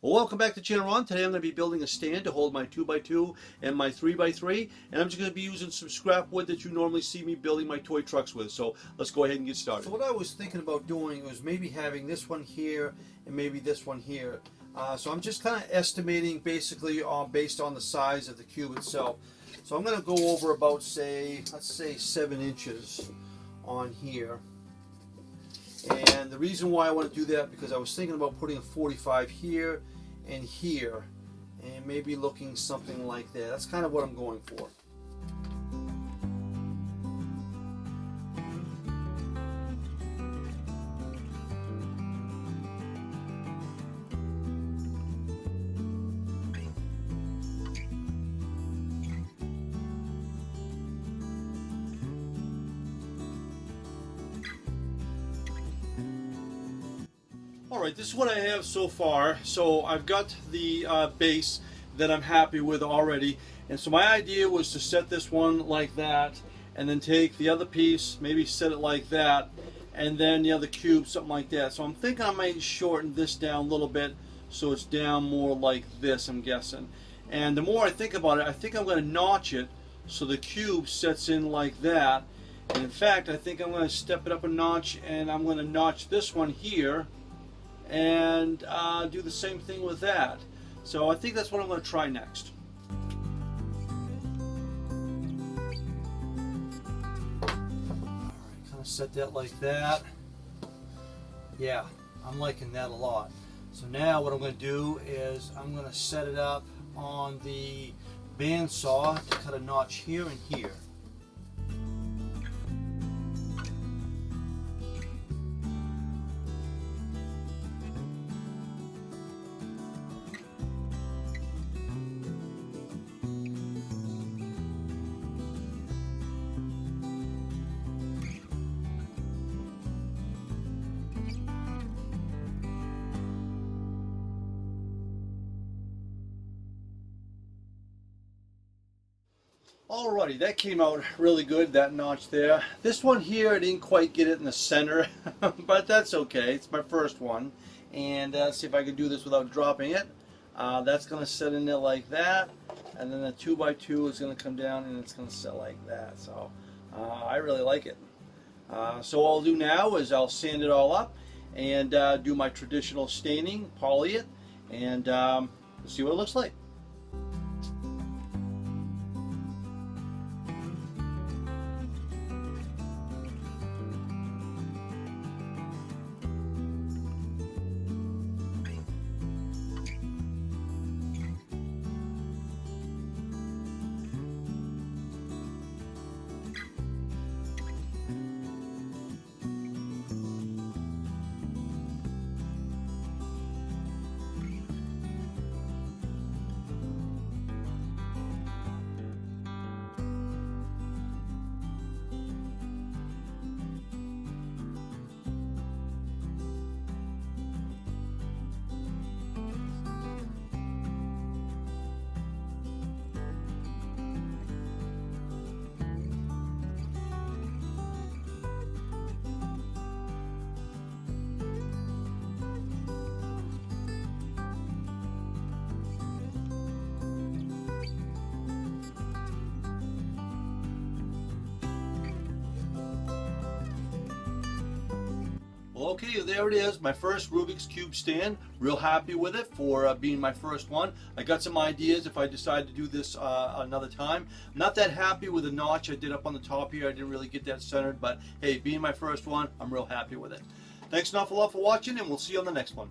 Well, welcome back to Channel Ron. Today I'm going to be building a stand to hold my 2x2 and my 3x3, and I'm just going to be using some scrap wood that you normally see me building my toy trucks with. So let's go ahead and get started. So what I was thinking about doing was maybe having this one here and maybe this one here. So I'm just kind of estimating basically based on the size of the cube itself. So I'm going to go over about let's say 7 inches on here. And the reason why I want to do that, because I was thinking about putting a 45 here and here, and maybe looking something like that. That's kind of what I'm going for. Alright, this is what I have so far. So I've got the base that I'm happy with already. And so my idea was to set this one like that, and then take the other piece, maybe set it like that, and then the other cube, something like that. So I'm thinking I might shorten this down a little bit so it's down more like this, I'm guessing. And the more I think about it, I think I'm going to notch it so the cube sets in like that. And in fact, I think I'm going to step it up a notch, and I'm going to notch this one here and do the same thing with that. So I think that's what I'm going to try next. Alright, kind of set that like that. Yeah, I'm liking that a lot. So now what I'm going to do is I'm going to set it up on the bandsaw to cut a notch here and here. Alrighty, that came out really good, that notch there. This one here, I didn't quite get it in the center, but that's okay. It's my first one. And see if I can do this without dropping it. That's going to set in there like that. And then the 2x2 is going to come down and it's going to set like that. So I really like it. So what I'll do now is I'll sand it all up and do my traditional staining, poly it, and see what it looks like. Okay, there it is, my first Rubik's Cube stand. Real happy with it for being my first one. I got some ideas if I decide to do this another time. I'm not that happy with the notch I did up on the top here. I didn't really get that centered, but hey, being my first one, I'm real happy with it. Thanks an awful lot for watching, and we'll see you on the next one.